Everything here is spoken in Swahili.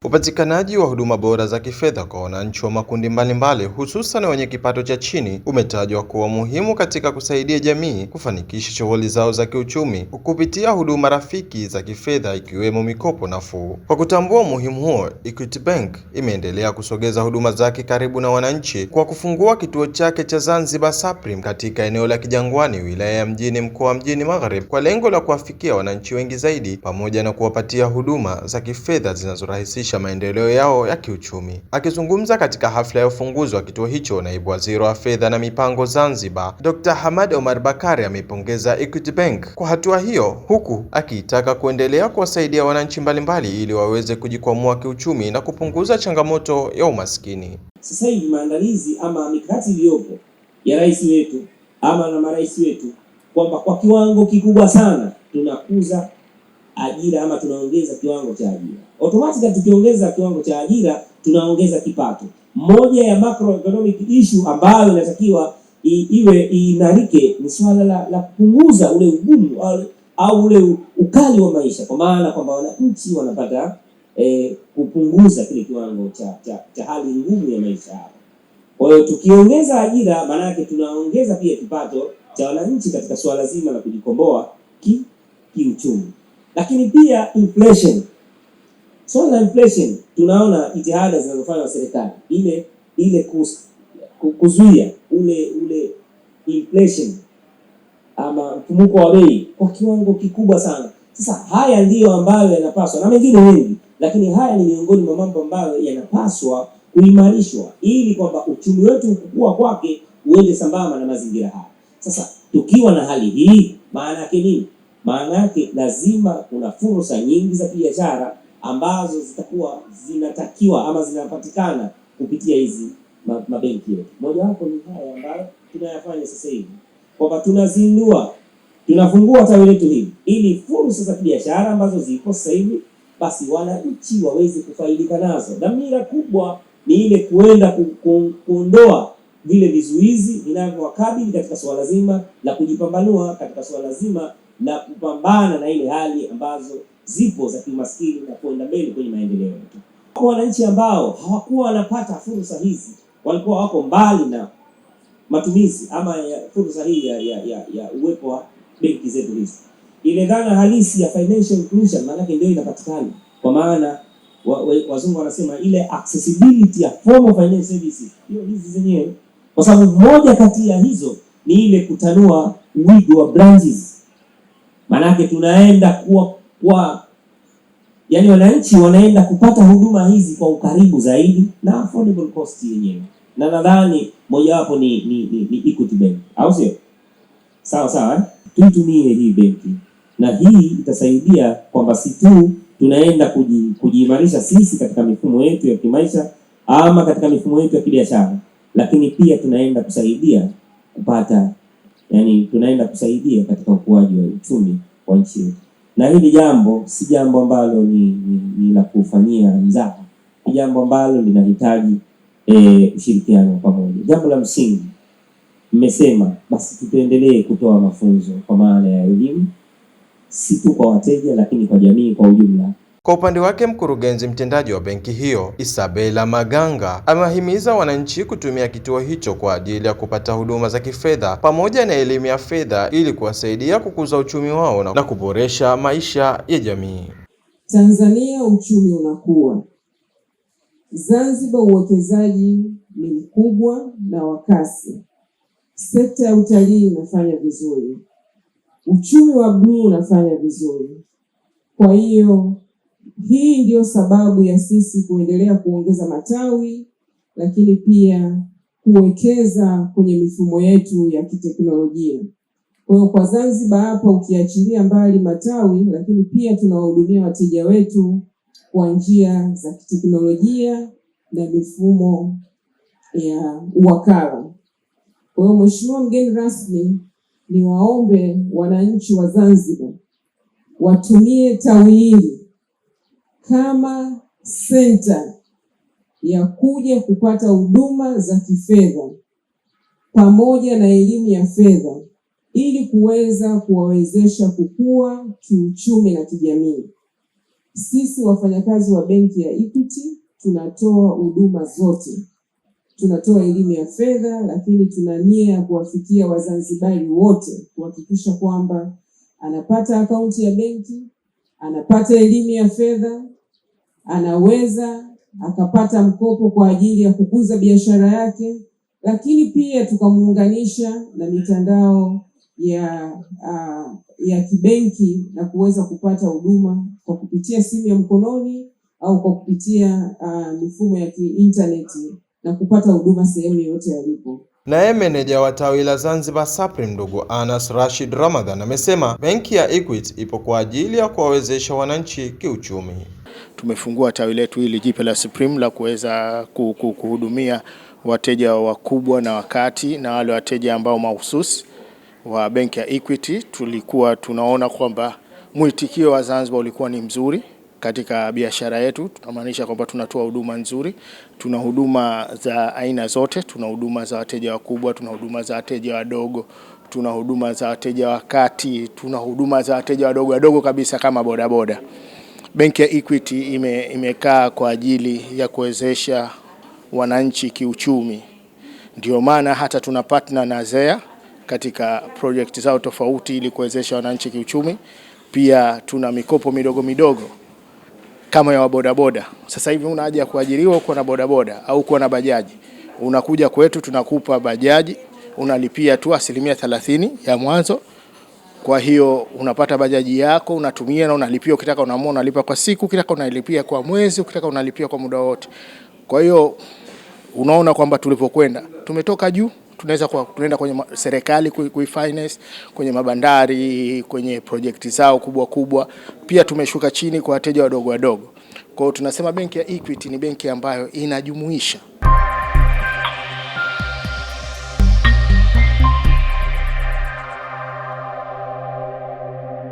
Upatikanaji wa huduma bora za kifedha kwa wananchi wa makundi mbalimbali, hususan wenye kipato cha chini, umetajwa kuwa muhimu katika kusaidia jamii kufanikisha shughuli zao za kiuchumi kupitia huduma rafiki za kifedha ikiwemo mikopo nafuu. Kwa kutambua umuhimu huo, Equity Bank imeendelea kusogeza huduma zake karibu na wananchi kwa kufungua kituo chake cha Zanzibar Supreme katika eneo la Kijangwani, wilaya ya Mjini, mkoa wa Mjini Magharibi, kwa lengo la kuwafikia wananchi wengi zaidi pamoja na kuwapatia huduma za kifedha zinazorahisisha maendeleo yao ya kiuchumi. Akizungumza katika hafla ya ufunguzi wa kituo hicho, naibu waziri wa fedha na mipango Zanzibar, Dr. Hamad Omar Bakari amepongeza Equity Bank kwa hatua hiyo, huku akiitaka kuendelea kuwasaidia wananchi mbalimbali ili waweze kujikwamua kiuchumi na kupunguza changamoto ya umaskini. Sasa hivi maandalizi ama mikakati iliyopo ya rais wetu ama na marais wetu kwamba kwa kiwango kikubwa sana tunakuza ajira ama tunaongeza kiwango cha ajira. Automatically tukiongeza kiwango cha ajira tunaongeza kipato. Moja ya macroeconomic issue ambayo inatakiwa iwe iimarike ni swala la kupunguza ule ugumu au ule ukali wa maisha, kwa maana kwamba wananchi wanapata kupunguza kile kiwango cha hali ngumu ya maisha yao. Kwa hiyo tukiongeza ajira, maana yake tunaongeza pia kipato cha wananchi katika swala zima la kujikomboa kiuchumi. Lakini pia inflation. Swala la inflation, tunaona jitihada zinazofanywa na serikali ile kuzuia ule inflation ama mfumuko wa bei kwa kiwango kikubwa sana. Sasa haya ndiyo ambayo yanapaswa, na mengine mengi, lakini haya ni miongoni mwa mambo ambayo yanapaswa kuimarishwa ili kwamba uchumi wetu ukukua kwake uende sambamba na mazingira haya. Sasa tukiwa na hali hii, maana yake nini? Maana yake lazima kuna fursa nyingi za biashara ambazo zitakuwa zinatakiwa ama zinapatikana kupitia hizi mabenki yetu. Moja wapo ni haya ambayo tunayafanya sasa hivi, kwamba tunafungua tawi letu hili ili fursa za biashara ambazo zipo sasa hivi basi wananchi waweze kufaidika nazo. Dhamira kubwa ni ile kuenda kuondoa vile vizuizi vinavyowakabili katika swala zima la kujipambanua, katika swala zima na kupambana na ile hali ambazo zipo za kimaskini na kuenda mbele kwenye maendeleo yetu. Kwa wananchi ambao hawakuwa wanapata fursa hizi, walikuwa wako mbali na matumizi ama ya fursa hii ya uwepo wa benki zetu hizi. Ile dhana halisi ya financial inclusion maana yake ndio inapatikana, kwa maana wazungu wanasema ile accessibility ya form of financial services, hiyo hizi zenyewe, kwa sababu moja kati ya hizo ni ile kutanua wigo wa branches. Manake tunaenda yani wananchi wanaenda kupata huduma hizi kwa ukaribu zaidi na affordable cost yenyewe. Na nadhani mojawapo ni Equity Bank, au sio? Sawa, tuitumie hii benki, na hii itasaidia kwamba si tu tunaenda kujiimarisha sisi katika mifumo yetu ya kimaisha ama katika mifumo yetu ya kibiashara, lakini pia tunaenda kusaidia tunaenda kusaidia katika ukuaji wa uchumi wa nchi. Na hili jambo si jambo ambalo ni la kufanyia mzaha, ni jambo ambalo linahitaji ushirikiano pamoja. Jambo la msingi mmesema basi tuendelee kutoa mafunzo kwa maana ya elimu, si tu kwa wateja lakini kwa jamii kwa ujumla. Kwa upande wake, mkurugenzi mtendaji wa benki hiyo Isabella Maganga amewahimiza wananchi kutumia kituo hicho kwa ajili ya kupata huduma za kifedha pamoja na elimu ya fedha ili kuwasaidia kukuza uchumi wao na kuboresha maisha ya jamii. Tanzania uchumi unakuwa. Zanzibar uwekezaji ni mkubwa na wa kasi. Sekta ya utalii inafanya vizuri. Uchumi wa bluu unafanya vizuri. Kwa hiyo hii ndio sababu ya sisi kuendelea kuongeza matawi, lakini pia kuwekeza kwenye mifumo yetu ya kiteknolojia. Kwa hiyo kwa Zanzibar hapa ukiachilia mbali matawi, lakini pia tunawahudumia wateja wetu kwa njia za kiteknolojia na mifumo ya uwakala. Kwa hiyo Mheshimiwa mgeni rasmi, ni waombe wananchi wa Zanzibar watumie tawi hili kama center ya kuja kupata huduma za kifedha pamoja na elimu ya fedha ili kuweza kuwawezesha kukua kiuchumi na kijamii. Sisi wafanyakazi wa benki ya Equity tunatoa huduma zote. Tunatoa elimu ya fedha, lakini tuna nia ya kuwafikia Wazanzibari wote, kuhakikisha kwamba anapata akaunti ya benki, anapata elimu ya fedha, anaweza akapata mkopo kwa ajili ya kukuza biashara yake, lakini pia tukamuunganisha na mitandao ya kibenki na kuweza kupata huduma kwa kupitia simu ya mkononi au kwa kupitia mifumo ya kiinterneti na kupata huduma sehemu yoyote alipo. Naye meneja wa tawi la Zanzibar Supreme ndugu Anas Rashid Ramadhan amesema benki ya Equity ipo kwa ajili ya kuwawezesha wananchi kiuchumi. Tumefungua tawi letu hili jipya la Supreme la kuweza kuhudumia wateja wakubwa na wakati na wale wateja ambao mahususi wa benki ya Equity. Tulikuwa tunaona kwamba mwitikio wa Zanzibar ulikuwa ni mzuri katika biashara yetu. Tunamaanisha kwamba tunatoa huduma nzuri, tuna huduma za aina zote, tuna huduma za wateja wakubwa, tuna huduma za wateja wadogo, tuna huduma za wateja wakati, tuna huduma za wateja wadogo kabisa kama bodaboda. Benki ya Equity imekaa kwa ajili ya kuwezesha wananchi kiuchumi. Ndio maana hata tuna partner na ZEA katika project zao tofauti ili kuwezesha wananchi kiuchumi. Pia tuna mikopo midogo kama ya bodaboda. Sasa hivi una haja ya kuajiriwa kuwa na bodaboda au kuwa na bajaji. Unakuja kwetu tunakupa bajaji, unalipia tu 30% ya mwanzo. Kwa hiyo unapata bajaji yako, unatumia na unalipia, ukitaka unaamua unalipa kwa siku, ukitaka unalipia kwa mwezi, ukitaka unalipia kwa muda wote. Kwa hiyo unaona kwamba tulipokwenda tumetoka juu, tunaenda kwenye serikali kuifinance, kwenye mabandari, kwenye project zao kubwa. Pia tumeshuka chini kwa wateja wadogo. Kwa hiyo tunasema benki ya Equity ni benki ambayo inajumuisha